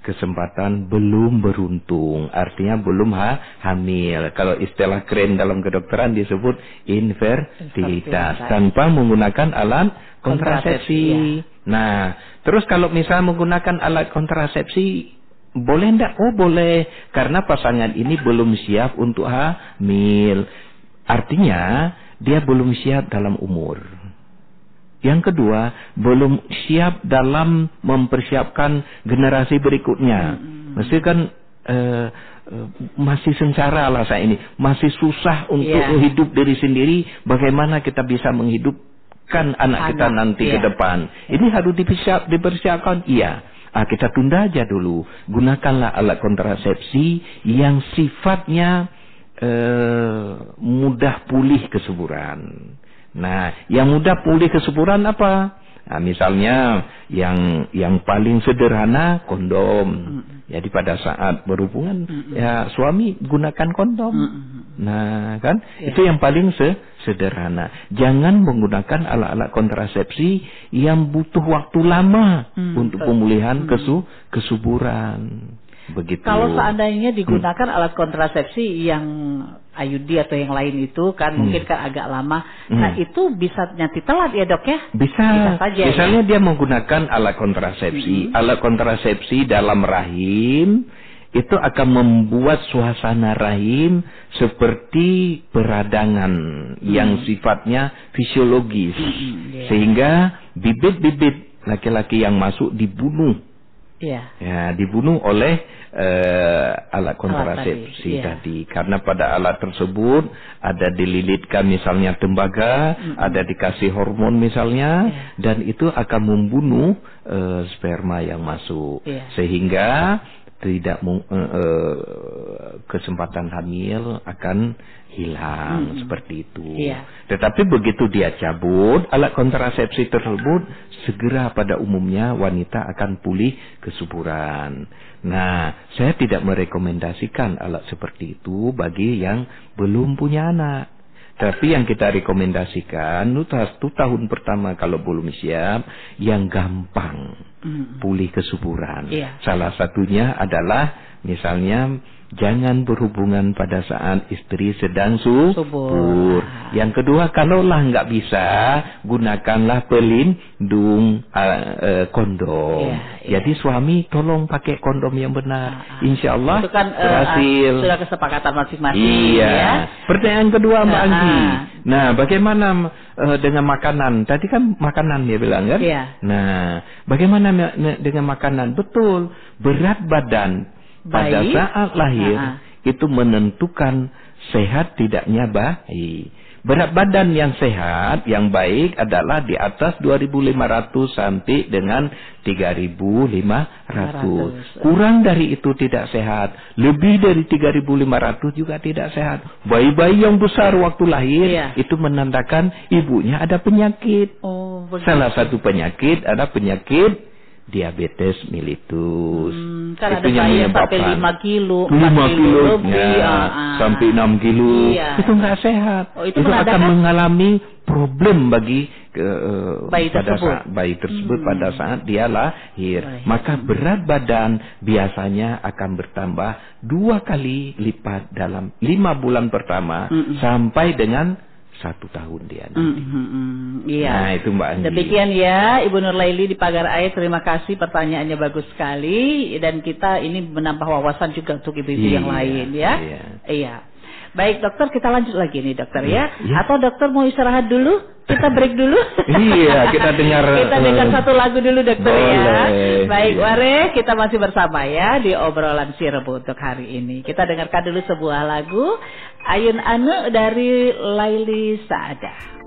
kesempatan belum beruntung, artinya belum hamil. Kalau istilah keren dalam kedokteran disebut infertilitas tanpa menggunakan alat kontrasepsi. Nah, terus kalau misalnya menggunakan alat kontrasepsi boleh enggak? Oh boleh, karena pasangan ini belum siap untuk hamil. Artinya dia belum siap dalam umur. Yang kedua, belum siap dalam mempersiapkan generasi berikutnya. Mesti kan masih sengsara lah saya ini, masih susah untuk hidup diri sendiri. Bagaimana kita bisa menghidupkan anak kita nanti ke depan? Ini harus dipersiapkan. Iya. Kita tunda aja dulu. Gunakanlah alat kontrasepsi yang sifatnya mudah pulih kesuburan. Nah, yang mudah pulih kesuburan apa? Nah, misalnya yang paling sederhana kondom. Jadi pada saat berhubungan ya suami gunakan kondom. Nah, kan itu yang paling sederhana. Jangan menggunakan alat-alat kontrasepsi yang butuh waktu lama untuk pemulihan kesuburan. Begitu. Kalau seandainya digunakan alat kontrasepsi yang IUD atau yang lain itu kan mungkin kan agak lama. Nah, itu bisa nanti telat ya, Dok ya? Bisa saja. Misalnya dia menggunakan alat kontrasepsi. Alat kontrasepsi dalam rahim itu akan membuat suasana rahim seperti peradangan yang sifatnya fisiologis. Sehingga bibit-bibit laki-laki yang masuk dibunuh. Ya, dibunuh oleh alat kontrasepsi tadi. Karena pada alat tersebut ada dililitkan misalnya tembaga, ada dikasih hormon misalnya, dan itu akan membunuh sperma yang masuk, sehingga tidak kesempatan hamil akan hilang seperti itu. Tetapi begitu dia cabut alat kontrasepsi tersebut, segera pada umumnya wanita akan pulih kesuburan. Nah, saya tidak merekomendasikan alat seperti itu bagi yang belum punya anak. Tapi yang kita rekomendasikan 1 tahun pertama kalau belum siap, yang gampang pulih kesuburan. Salah satunya adalah misalnya jangan berhubungan pada saat istri sedang subur. Yang kedua, kalaulah nggak bisa, gunakanlah pelindung kondom. Jadi suami tolong pakai kondom yang benar. Insya Allah itu kan, berhasil. Sudah kesepakatan masing-masing. Pertanyaan kedua Mbak Anggi. Nah, bagaimana dengan makanan? Tadi kan makanan dia bilang kan? Nah, bagaimana dengan makanan? Betul, berat badan pada saat lahir itu menentukan sehat tidaknya bayi. Berat badan yang sehat, yang baik adalah di atas 2.500 sampai dengan 3.500. Kurang dari itu tidak sehat. Lebih dari 3.500 juga tidak sehat. Bayi-bayi yang besar waktu lahir itu menandakan ibunya ada penyakit. Salah satu penyakit adalah penyakit diabetes mellitus. Kan ada bayi yang sampai 5 kilo, 5 kilo lebih, sampai 6 kilo. Itu nggak sehat. Itu akan mengalami problem bagi bayi tersebut pada saat dia lahir. Maka berat badan biasanya akan bertambah 2 kali lipat dalam 5 bulan pertama sampai dengan 1 tahun dia nanti. Nah, itu Mbak Anggi. Demikian ya Ibu Nurlaili di Pagar Air. Terima kasih, pertanyaannya bagus sekali, dan kita ini menambah wawasan juga untuk ibu-ibu yang lain ya. Baik dokter, kita lanjut lagi nih dokter ya. Atau dokter mau istirahat dulu? Kita break dulu. Kita dengar satu lagu dulu dokter ya. Baik Ware, kita masih bersama ya di obrolan si Rebo untuk hari ini. Kita dengarkan dulu sebuah lagu Ayun Anu dari Laili Saadah.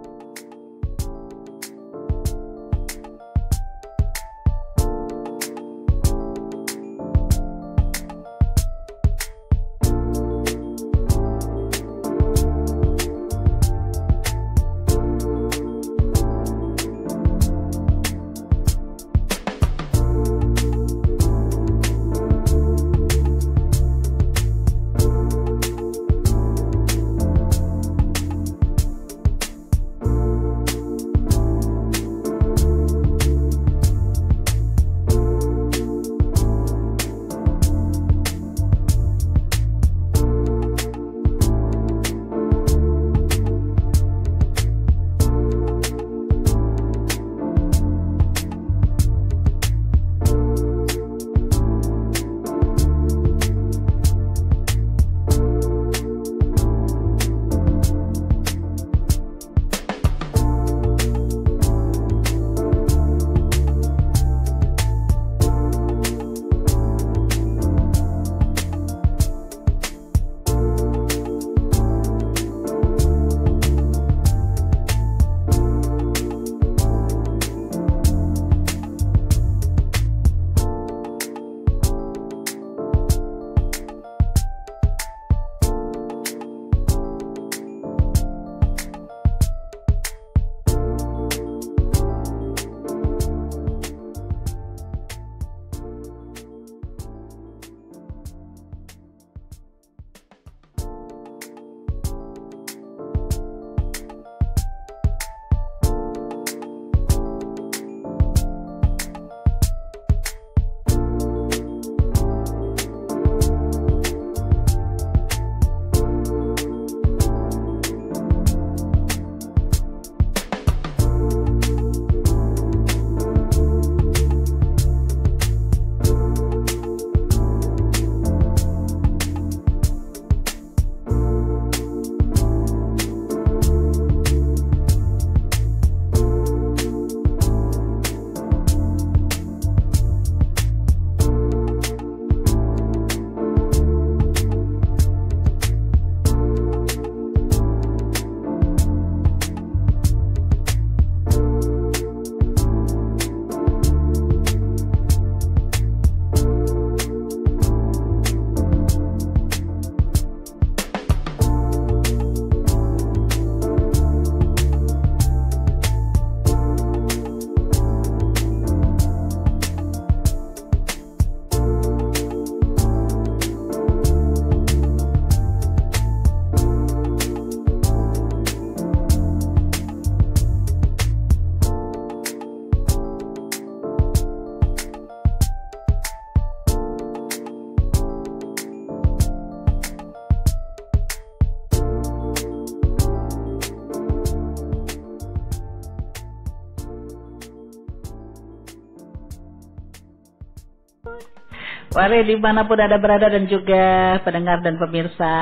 Wari dimanapun Anda berada dan juga pendengar dan pemirsa,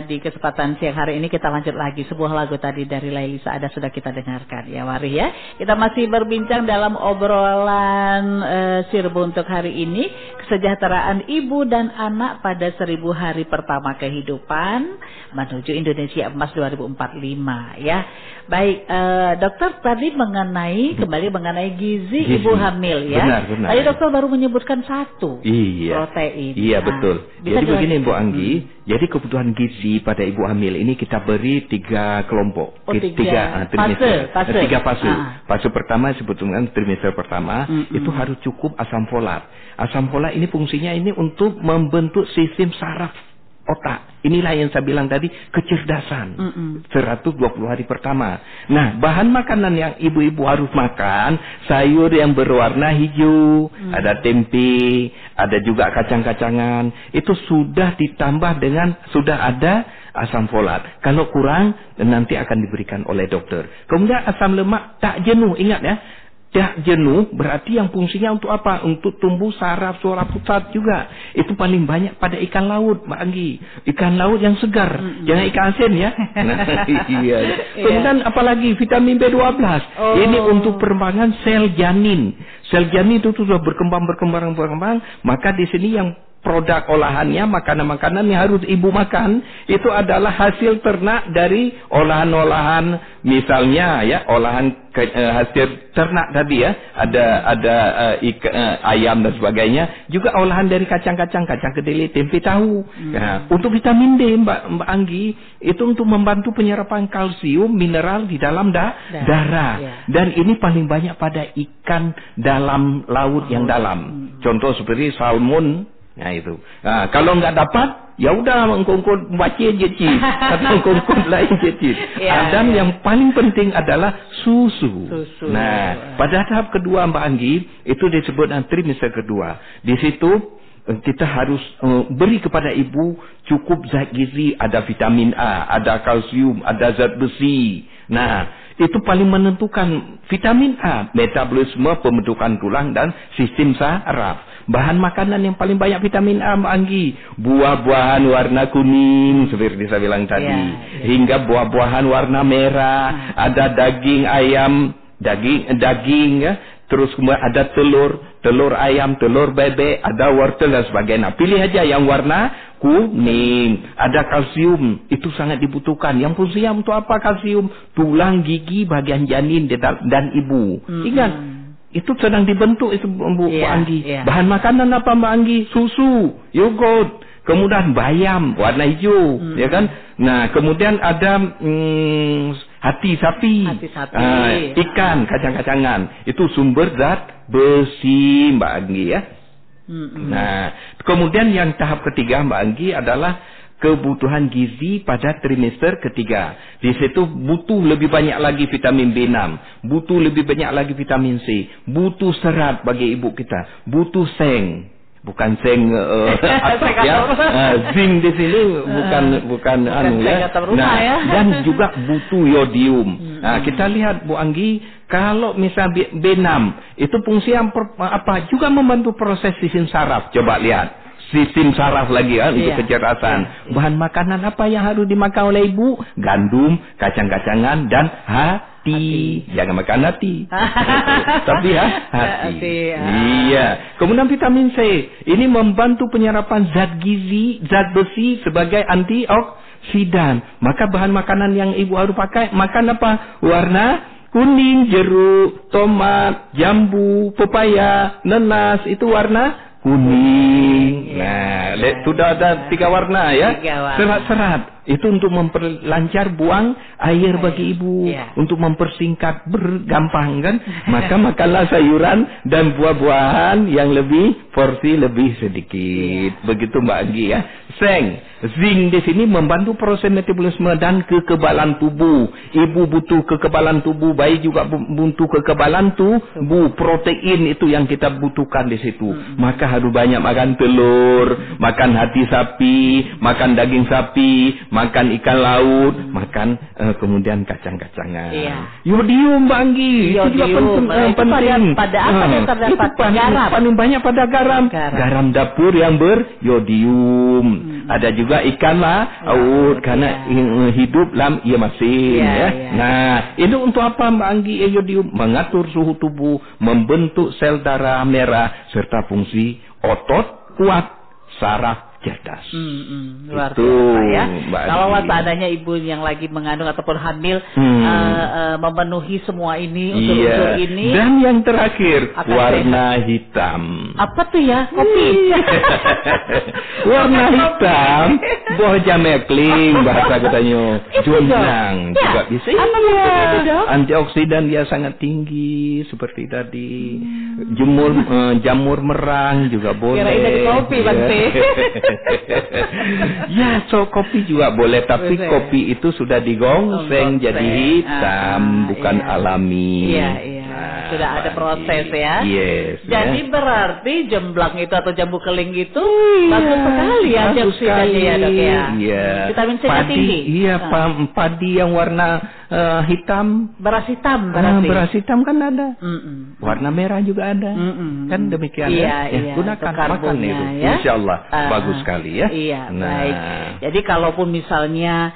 di kesempatan siang hari ini kita lanjut lagi sebuah lagu tadi dari Laili Saada sudah kita dengarkan ya Wari ya. Kita masih berbincang dalam obrolan Sirbu untuk hari ini, kesejahteraan ibu dan anak pada 1000 hari pertama kehidupan menuju Indonesia Emas 2045 ya. Baik, dokter tadi kembali mengenai gizi ibu hamil ya. Benar. Tadi dokter baru menyebutkan satu. Iya. Protein. Iya betul. Jadi begini Bu Anggi, jadi kebutuhan gizi pada ibu hamil ini kita beri 3 kelompok. Tiga fase. Fase pertama sebetulnya trimester pertama itu harus cukup asam folat. Asam folat ini fungsinya ini untuk membentuk sistem saraf otak. Inilah yang saya bilang tadi, kecerdasan. 120 hari pertama. Nah, bahan makanan yang ibu-ibu harus makan, sayur yang berwarna hijau, ada tempe, ada juga kacang-kacangan. Itu sudah ditambah dengan, sudah ada asam folat. Kalau kurang, nanti akan diberikan oleh dokter. Kemudian asam lemak tak jenuh, ingat ya. Tak jenuh berarti yang fungsinya untuk apa? Untuk tumbuh saraf pusat juga. Itu paling banyak pada ikan laut, Mbak Anggi. Ikan laut yang segar, jangan ikan asin ya. Nah, iya. Kemudian apalagi vitamin B12. Ini untuk perkembangan sel janin. Sel janin itu sudah berkembang, maka di sini yang produk olahannya, makanan-makanan yang harus ibu makan itu adalah hasil ternak dari olahan-olahan, misalnya ya olahan hasil ternak tadi ya, ada ayam dan sebagainya, juga olahan dari kacang-kacang, kacang kedelai, tempe, tahu. Nah, untuk vitamin D Mbak Anggi itu untuk membantu penyerapan kalsium, mineral di dalam darah. Dan ini paling banyak pada ikan dalam laut yang dalam. Contoh seperti salmon. Nah itu. Nah, kalau nggak dapat, ya udah mengkongkot baca jecit atau mengkongkot lain jecit. Dan yang paling penting adalah susu. Nah, pada tahap kedua Mbak Anggi itu disebut trimester kedua. Di situ kita harus beri kepada ibu cukup zat gizi, ada vitamin A, ada kalsium, ada zat besi. Nah, itu paling menentukan vitamin A, metabolisme, pembentukan tulang dan sistem saraf. Bahan makanan yang paling banyak vitamin A Mbak Anggi, buah-buahan warna kuning seperti saya bilang tadi, hingga buah-buahan warna merah, ada daging ayam, daging ya, terus kemudian ada telur ayam, telur bebek, ada wortel dan sebagainya. Pilih aja yang warna kuning. Ada kalsium, itu sangat dibutuhkan. Yang fungsinya untuk apa kalsium? Tulang, gigi, bagian janin dan ibu. Ingat, itu sedang dibentuk itu Bu Anggi. Bahan makanan apa Mbak Anggi? Susu, yogurt, kemudian bayam warna hijau, ya kan? Nah, kemudian ada hati sapi, ikan, kacang-kacangan. Itu sumber zat besi Mbak Anggi ya. Nah, kemudian yang tahap ketiga Mbak Anggi adalah kebutuhan gizi pada trimester ketiga. Di situ butuh lebih banyak lagi vitamin B6, butuh lebih banyak lagi vitamin C, butuh serat bagi ibu kita, butuh seng. Bukan seng atap ya. Zinc di sini bukan anu ya. Nah, dan juga butuh yodium. Nah, kita lihat Bu Anggi, kalau misalnya B6 itu fungsi yang apa? Juga membantu proses sistem saraf. Coba lihat. Sistem saraf lagi ya, untuk kecerdasan. Bahan makanan apa yang harus dimakan oleh ibu? Gandum, kacang-kacangan, dan hati. Jangan makan hati. Tapi ya, hati. Iya. Kemudian vitamin C. Ini membantu penyerapan zat gizi, zat besi sebagai antioksidan. Maka bahan makanan yang ibu harus pakai, makan apa? Warna kuning, jeruk, tomat, jambu, pepaya, nanas, itu warna kuning. Nah, sudah ada 3 warna ya. Serat-serat. Itu untuk memperlancar buang air bagi ibu, untuk mempersingkat bergampang kan. Maka makanlah sayuran dan buah-buahan yang porsi lebih sedikit. Begitu Mbak Anggi ya. Zinc di sini membantu proses metabolisme dan kekebalan tubuh. Ibu butuh kekebalan tubuh, bayi juga butuh kekebalan tubuh. Protein itu yang kita butuhkan di situ. Maka harus banyak makan telur. telur, makan hati sapi, makan daging sapi, makan ikan laut, makan kemudian kacang-kacangan. Yodium, Mbak Anggi, itu juga penting. Pada apa yang terdapat? Garam. Paling banyak pada garam. Garam dapur yang beryodium. Ada juga ikan laut karena hidup dalam masin. Nah, itu untuk apa, Mbak Anggi? Yodium mengatur suhu tubuh, membentuk sel darah merah, serta fungsi otot kuat, saraf cerdas. Luar biasa ya. Kalau seadanya ibu yang lagi mengandung ataupun hamil memenuhi semua ini, unsur-unsur ini. Dan yang terakhir, warna hitam. Apa tuh ya? Kopi. Warna hitam, buah jamekling bahasa katanya. Junjang juga bisa. Antioksidan dia sangat tinggi seperti tadi. Jamur merang juga boleh. Kirain dari kopi, Bang Teh. Ya, kopi juga boleh, tapi kopi itu sudah digongseng jadi hitam, bukan alami. Sudah ada proses ya. Jadi berarti jemblang itu atau jambu keling itu bagus sekali ya antioksidannya ya, Dok ya. Vitamin C tinggi. Padi yang warna hitam. Beras hitam berarti. Beras hitam kan ada. Warna merah juga ada. Kan demikian gunakan, makan itu. Insyaallah bagus sekali ya. Baik. Jadi kalaupun misalnya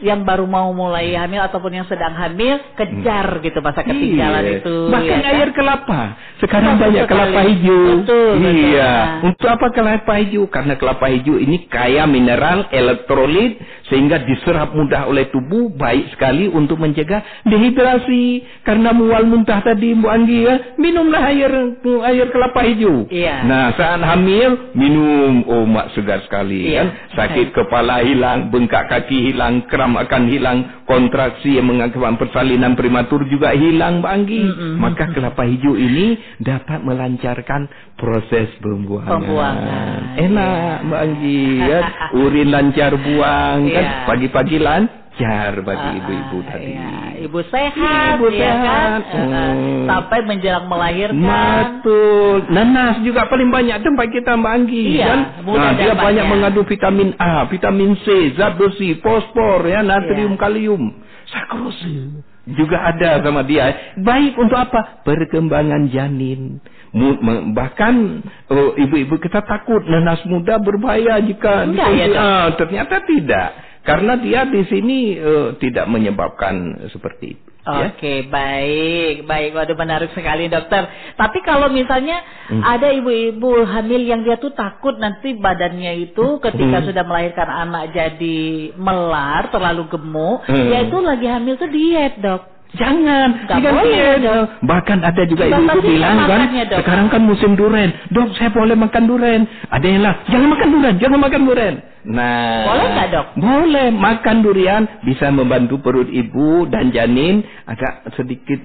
yang baru mau mulai hamil ataupun yang sedang hamil, kejar gitu masa ketinggalan itu. Bahkan air kelapa. Sekarang banyak kelapa hijau. Untuk apa kelapa hijau? Karena kelapa hijau ini kaya mineral, elektrolit, sehingga diserap mudah oleh tubuh, baik sekali untuk mencegah dehidrasi. Karena mual muntah tadi, Bu Anggi ya, minumlah air kelapa hijau. Nah, saat hamil minum, mak segar sekali kan. Sakit kepala hilang, bengkak kaki hilang, kram akan hilang, kontraksi yang mengakibatkan persalinan prematur juga hilang, Mbak Anggi. Maka kelapa hijau ini dapat melancarkan proses pembuangan. Enak, Mbak Anggi ya. Urin lancar buang kan, pagi-pagi lancar bagi ibu-ibu tadi. Ibu sehat, kan? Sampai menjelang melahirkan. Betul. Nanas juga paling banyak tempat kita, Mbak Anggi kan. Dia banyak mengandung vitamin A, vitamin C, zat besi, fosfor ya, natrium, kalium, sakrose juga ada sama dia. Baik untuk apa? Perkembangan janin. Bahkan ibu-ibu kita takut nanas muda berbahaya jika ternyata tidak. Karena dia di sini tidak menyebabkan seperti itu. Oke, baik. Waduh, menarik sekali, dokter. Tapi kalau misalnya ada ibu-ibu hamil yang dia tuh takut nanti badannya itu ketika sudah melahirkan anak jadi melar, terlalu gemuk, dia itu lagi hamil tuh diet, Dok. Jangan, tidak boleh. Bahkan ada juga ibu-ibu bilang kan, sekarang kan musim durian. Dok, saya boleh makan durian. Ada yang lah, jangan makan durian. Nah, boleh nggak, Dok? Boleh, makan durian bisa membantu perut ibu dan janin agak sedikit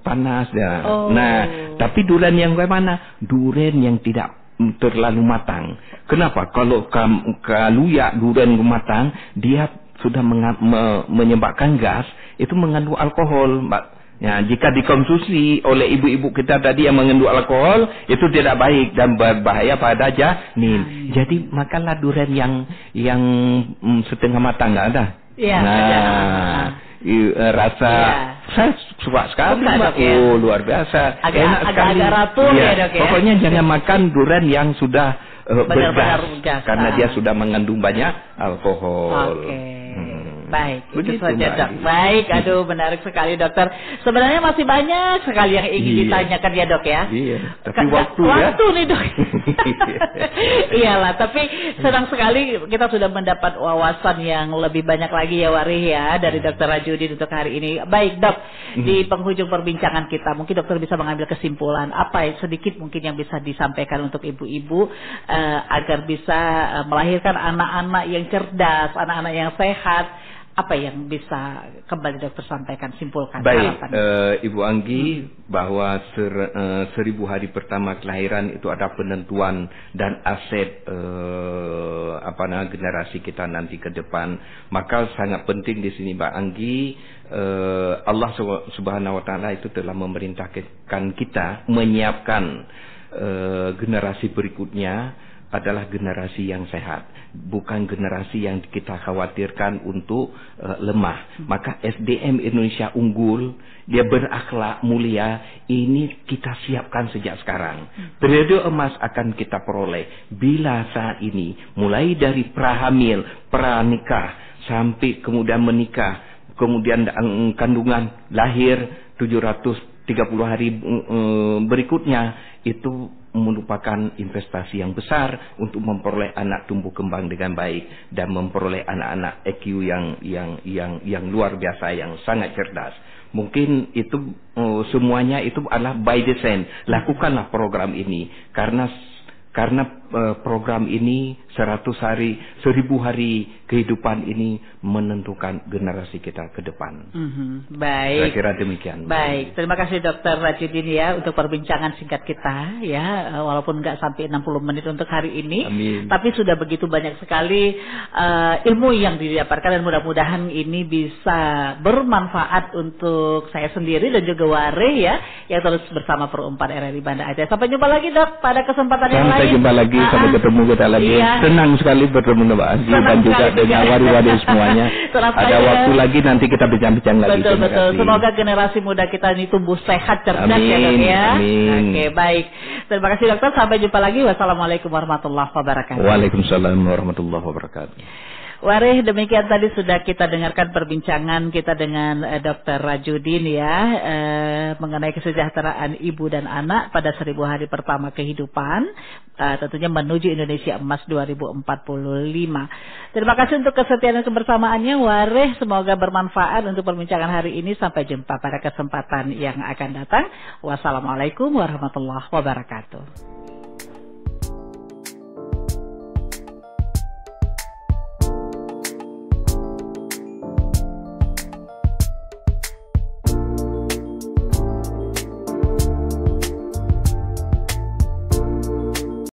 panas ya. Nah, tapi durian yang bagaimana? Durian yang tidak terlalu matang. Kenapa? Kalau ya durian matang, dia sudah menyebabkan gas, itu mengandung alkohol, Mbak. Ya, jika dikonsumsi oleh ibu-ibu kita tadi yang mengandung alkohol, itu tidak baik dan berbahaya pada janin. Jadi makanlah durian yang setengah matang, nggak ada. Rasa saya suka sekali, Mbak. Luar biasa. Enak sekali. Agak ratuh ya, Dok ya. Pokoknya jangan makan durian yang sudah bergas, karena dia sudah mengandung banyak alkohol. Baik, itu saja, Dok. Baik, aduh, menarik sekali, dokter. Sebenarnya masih banyak sekali yang ingin ditanyakan ya, Dok ya. Tapi waktu nih, Dok. Iyalah, tapi senang sekali kita sudah mendapat wawasan yang lebih banyak lagi ya, Warih ya, dari Dokter Rajudin untuk hari ini. Baik, Dok, di penghujung perbincangan kita, mungkin dokter bisa mengambil kesimpulan apa sedikit mungkin yang bisa disampaikan untuk ibu-ibu agar bisa melahirkan anak-anak yang cerdas, anak-anak yang sehat. Apa yang bisa kembali dokter sampaikan, simpulkan? Baik, Ibu Anggi, bahwa 1000 hari pertama kelahiran itu ada penentuan dan aset generasi kita nanti ke depan. Maka sangat penting di sini, Mbak Anggi, Allah Subhanahu Wa Taala itu telah memerintahkan kita menyiapkan generasi berikutnya adalah generasi yang sehat, bukan generasi yang kita khawatirkan untuk lemah. Maka SDM Indonesia unggul, dia berakhlak mulia, ini kita siapkan sejak sekarang. Periode emas akan kita peroleh bila saat ini, mulai dari prahamil, pranikah, sampai kemudian menikah, kemudian kandungan, lahir 730 hari berikutnya, itu merupakan investasi yang besar untuk memperoleh anak tumbuh kembang dengan baik dan memperoleh anak-anak EQ yang luar biasa, yang sangat cerdas. Mungkin itu semuanya itu adalah by design. Lakukanlah program ini karena program ini 100 hari, 1000 hari kehidupan ini menentukan generasi kita ke depan. Baik. Saya kira demikian. Baik, terima kasih Dr. Rajudin ya untuk perbincangan singkat kita ya, walaupun nggak sampai 60 menit untuk hari ini. Amin. Tapi sudah begitu banyak sekali ilmu yang didapatkan dan mudah-mudahan ini bisa bermanfaat untuk saya sendiri dan juga Wareh ya, yang terus bersama Pro 4 RRI Banda Aceh. Sampai jumpa lagi Dok pada kesempatan yang lain. Sampai jumpa lagi, sampai ketemu kita lagi. Iya. Senang sekali bertemu Mbak Aziz dan juga dengan wari-wari semuanya. Ada waktu lagi nanti kita bincang-bincang lagi. Betul. Semoga generasi muda kita ini tumbuh sehat, cerdas. Amin, ya Dok ya. Amin. Oke, baik. Terima kasih Dokter. Sampai jumpa lagi. Wassalamualaikum warahmatullahi wabarakatuh. Waalaikumsalam warahmatullahi wabarakatuh. Wareh, demikian tadi sudah kita dengarkan perbincangan kita dengan Dr. Rajudin ya, mengenai kesejahteraan ibu dan anak pada 1000 hari pertama kehidupan, tentunya menuju Indonesia Emas 2045. Terima kasih untuk kesetiaan dan kebersamaannya Wareh, semoga bermanfaat untuk perbincangan hari ini. Sampai jumpa pada kesempatan yang akan datang. Wassalamualaikum warahmatullahi wabarakatuh.